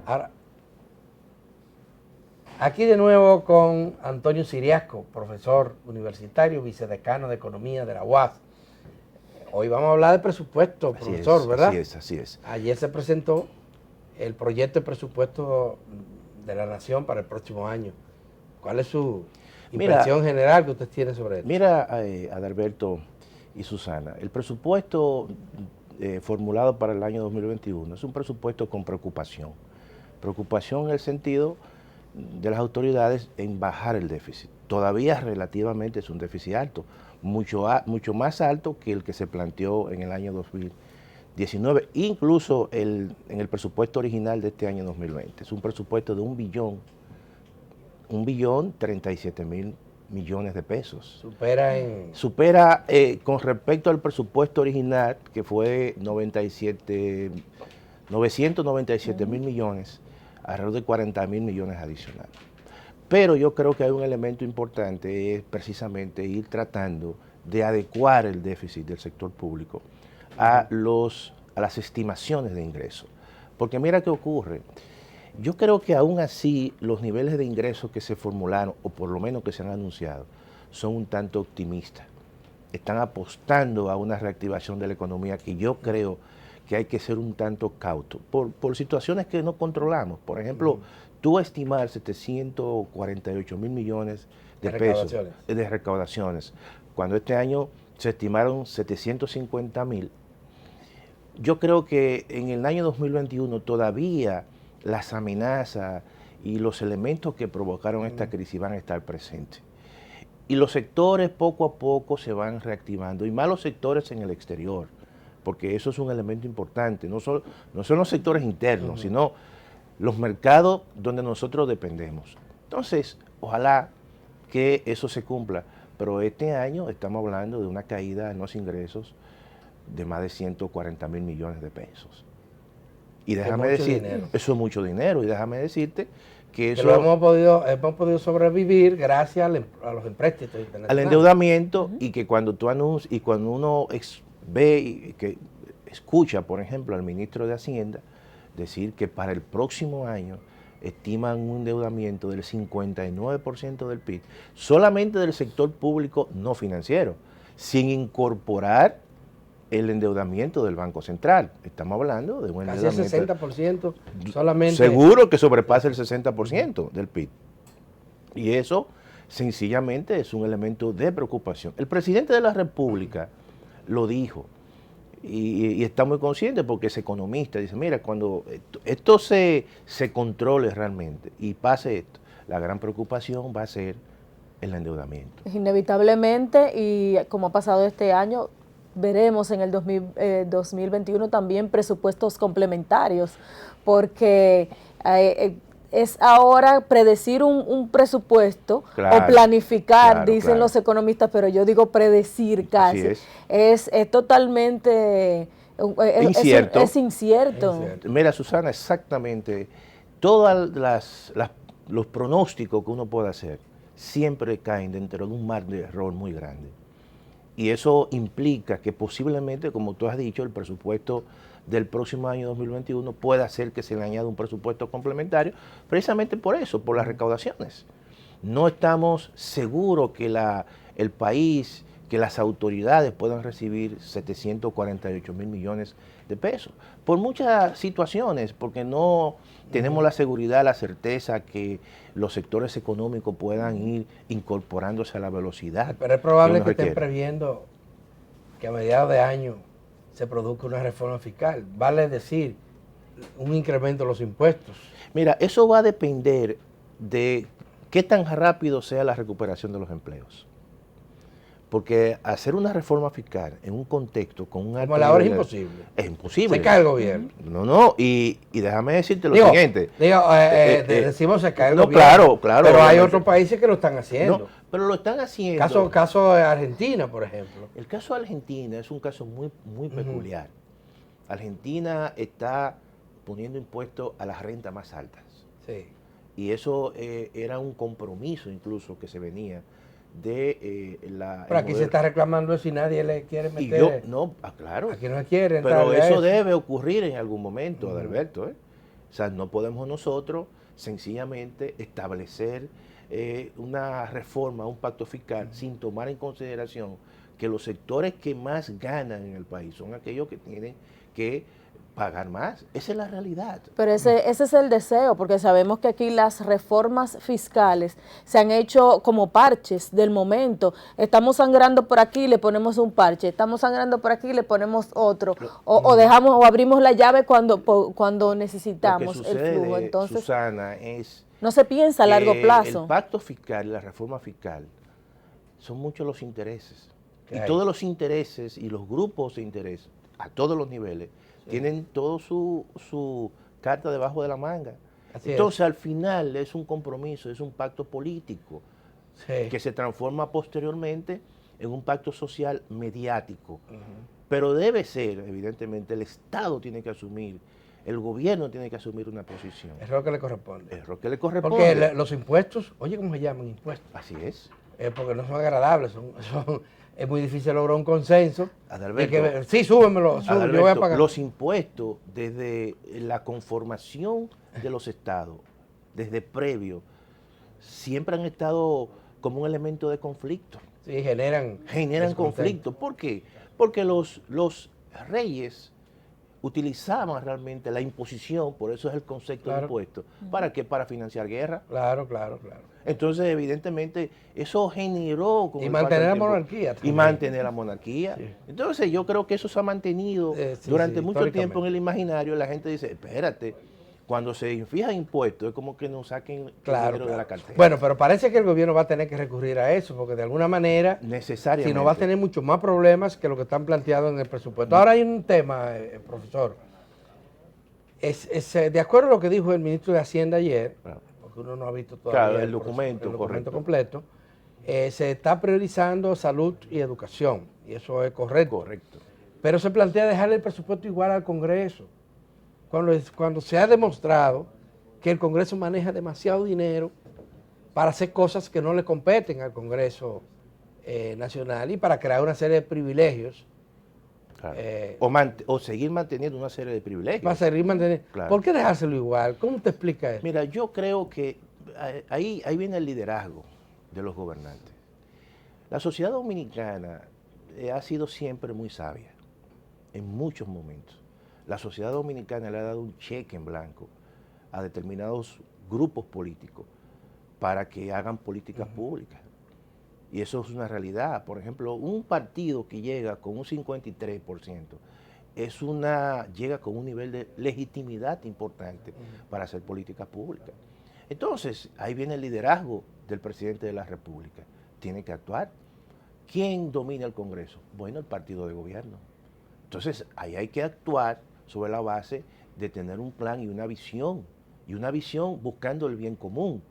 Ahora, aquí de nuevo con Antonio Siriasco, profesor universitario, vicedecano de Economía de la UAS. Hoy vamos a hablar de presupuesto, profesor, ¿verdad? Así es. Ayer se presentó el proyecto de presupuesto de la Nación para el próximo año. ¿Cuál es su impresión general que usted tiene sobre esto? Mira, Adalberto y Susana, el presupuesto formulado para el año 2021 es un presupuesto con preocupación. Preocupación en el sentido de las autoridades en bajar el déficit. Todavía relativamente es un déficit alto, mucho más alto que el que se planteó en el año 2019, incluso en el presupuesto original de este año 2020. Es un presupuesto de 1.037.000.000.000 de pesos. Supera con respecto al presupuesto original, que fue 997.000 millones, alrededor de 40.000 millones adicionales. Pero yo creo que hay un elemento importante, es precisamente ir tratando de adecuar el déficit del sector público a las estimaciones de ingresos. Porque mira qué ocurre. Yo creo que aún así los niveles de ingresos que se formularon, o por lo menos que se han anunciado, son un tanto optimistas. Están apostando a una reactivación de la economía que yo creo que hay que ser un tanto cauto por situaciones que no controlamos. Por ejemplo, tú estimar 748.000 millones de pesos de recaudaciones, cuando este año se estimaron 750.000. Yo creo que en el año 2021 todavía las amenazas y los elementos que provocaron esta crisis van a estar presentes. Y los sectores poco a poco se van reactivando, y más los sectores en el exterior, porque eso es un elemento importante. No son los sectores internos, sino los mercados donde nosotros dependemos. Entonces, ojalá que eso se cumpla, pero este año estamos hablando de una caída en los ingresos de más de 140.000 millones de pesos. Y déjame decir, eso es mucho dinero, y déjame decirte que eso... Pero hemos podido sobrevivir gracias a los empréstitos internacionales. Al endeudamiento, y que cuando tú anuncias, y cuando uno ve y que escucha, por ejemplo, al ministro de Hacienda decir que para el próximo año estiman un endeudamiento del 59% del PIB, solamente del sector público no financiero, sin incorporar el endeudamiento del Banco Central. Estamos hablando de un endeudamiento... Casi el 60% solamente... Seguro que sobrepasa el 60% del PIB. Y eso sencillamente es un elemento de preocupación. El presidente de la República lo dijo, y está muy consciente porque es economista. Dice, mira, cuando esto se controle realmente y pase esto, la gran preocupación va a ser el endeudamiento. Inevitablemente, y como ha pasado este año, veremos en el 2021 también presupuestos complementarios, porque es ahora predecir un presupuesto, claro, o planificar, dicen los economistas, pero yo digo predecir casi. Es totalmente incierto. Es incierto. Mira, Susana, exactamente, todos los pronósticos que uno puede hacer siempre caen dentro de un mar de error muy grande. Y eso implica que posiblemente, como tú has dicho, el presupuesto del próximo año 2021 pueda hacer que se le añada un presupuesto complementario, precisamente por eso, por las recaudaciones. No estamos seguros que el país, que las autoridades puedan recibir 748.000 millones de pesos, por muchas situaciones, porque no tenemos la seguridad, la certeza que los sectores económicos puedan ir incorporándose a la velocidad. Pero es probable que estén previendo que a mediados de año se produzca una reforma fiscal, vale decir, un incremento de los impuestos. Mira, eso va a depender de qué tan rápido sea la recuperación de los empleos. Porque hacer una reforma fiscal en un contexto con un alto... Como la hora es imposible. Es imposible. Se cae el gobierno. No, y déjame decirte lo siguiente. Decimos se cae el gobierno. Claro. Pero hay otros países que lo están haciendo. No, pero lo están haciendo. Caso de Argentina, por ejemplo. El caso de Argentina es un caso muy peculiar. Argentina está poniendo impuestos a las rentas más altas. Sí. Y eso era un compromiso incluso que se venía de pero aquí se está reclamando eso y nadie le quiere meter. Claro. Aquí no quieren. Pero eso debe ocurrir en algún momento, Adalberto. O sea, no podemos nosotros sencillamente establecer una reforma, un pacto fiscal, sin tomar en consideración que los sectores que más ganan en el país son aquellos que tienen que pagar más. Esa es la realidad. Pero ese es el deseo, porque sabemos que aquí las reformas fiscales se han hecho como parches del momento. Estamos sangrando por aquí, le ponemos un parche. Estamos sangrando por aquí, le ponemos otro. O dejamos o abrimos la llave cuando necesitamos Lo que el sucede, flujo. Entonces, Susana, es no se piensa a largo plazo. el pacto fiscal y la reforma fiscal son muchos los intereses. Y hay? todos los intereses y los grupos de interés, a todos los niveles, tienen todo su carta debajo de la manga. Así Entonces, al final es un compromiso, es un pacto político que se transforma posteriormente en un pacto social mediático. Pero debe ser, evidentemente, el Estado tiene que asumir, el gobierno tiene que asumir una posición. Es lo que le corresponde. Es lo que le corresponde. Porque los impuestos, oye, ¿cómo se llaman impuestos? Así es. Porque no son agradables, es muy difícil lograr un consenso. Adalberto, Sí, súbemelo, yo voy a pagar. Los impuestos, desde la conformación de los estados, desde previo, siempre han estado como un elemento de conflicto. Sí, generan Conflicto. ¿Por qué? Porque los reyes utilizaban realmente la imposición, por eso es el concepto de impuesto. ¿Para qué? Para financiar guerra. Claro. Entonces, evidentemente, eso generó... Y mantener la monarquía. Y mantener la monarquía. Sí. Entonces, yo creo que eso se ha mantenido durante mucho tiempo en el imaginario. La gente dice, espérate, cuando se fijan impuestos, es como que nos saquen dinero de la cartera. Bueno, pero parece que el gobierno va a tener que recurrir a eso, porque de alguna manera, necesariamente, si no va a tener muchos más problemas que lo que están planteados en el presupuesto. Ahora hay un tema, profesor. De acuerdo a lo que dijo el ministro de Hacienda ayer, porque uno no ha visto todavía el documento completo, se está priorizando salud y educación, y eso es correcto. Pero se plantea dejar el presupuesto igual al Congreso, cuando se ha demostrado que el Congreso maneja demasiado dinero para hacer cosas que no le competen al Congreso Nacional y para crear una serie de privilegios. O seguir manteniendo una serie de privilegios. Para seguir manteniendo. ¿Por qué dejárselo igual? ¿Cómo te explica eso? Mira, yo creo que ahí viene el liderazgo de los gobernantes. La sociedad dominicana ha sido siempre muy sabia, en muchos momentos. La sociedad dominicana le ha dado un cheque en blanco a determinados grupos políticos para que hagan políticas públicas. Y eso es una realidad. Por ejemplo, un partido que llega con un 53% llega con un nivel de legitimidad importante para hacer políticas públicas. Entonces, ahí viene el liderazgo del presidente de la República. Tiene que actuar. ¿Quién domina el Congreso? Bueno, el partido de gobierno. Entonces, ahí hay que actuar sobre la base de tener un plan y una visión buscando el bien común.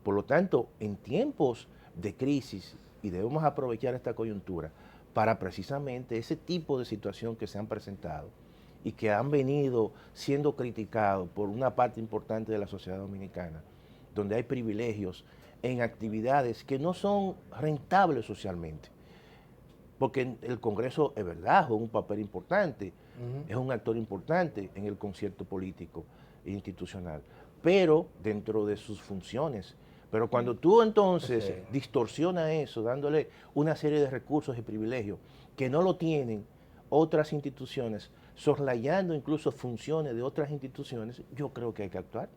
Por lo tanto, en tiempos de crisis, y debemos aprovechar esta coyuntura para precisamente ese tipo de situación que se han presentado y que han venido siendo criticados por una parte importante de la sociedad dominicana, donde hay privilegios en actividades que no son rentables socialmente. Porque el Congreso, es verdad, juega un papel importante, es un actor importante en el concierto político e institucional, pero dentro de sus funciones. Pero cuando tú entonces distorsionas eso, dándole una serie de recursos y privilegios que no lo tienen otras instituciones, soslayando incluso funciones de otras instituciones, yo creo que hay que actuar.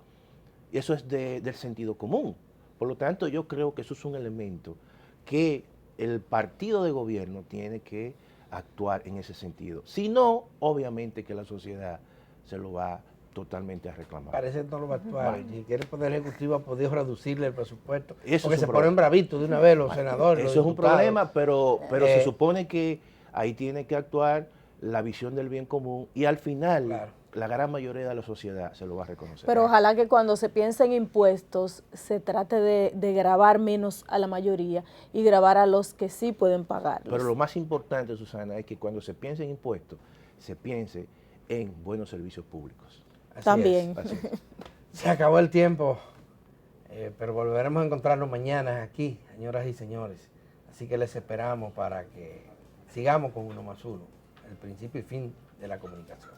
Y eso es del sentido común. Por lo tanto, yo creo que eso es un elemento que el partido de gobierno tiene que actuar en ese sentido. Si no, obviamente que la sociedad se lo va totalmente a reclamar. Parece que no lo va a actuar. Si quiere el Poder Ejecutivo ha podido reducirle el presupuesto, eso porque se ponen bravitos de una vez los senadores. Eso es un problema, pero se supone que ahí tiene que actuar la visión del bien común y al final la gran mayoría de la sociedad se lo va a reconocer. Pero ojalá que cuando se piense en impuestos se trate de gravar menos a la mayoría y gravar a los que sí pueden pagarlos. Pero lo más importante, Susana, es que cuando se piense en impuestos, se piense en buenos servicios públicos. También. Así es. Se acabó el tiempo, pero volveremos a encontrarnos mañana aquí, señoras y señores. Así que les esperamos para que sigamos con 1+1, el principio y fin de la comunicación.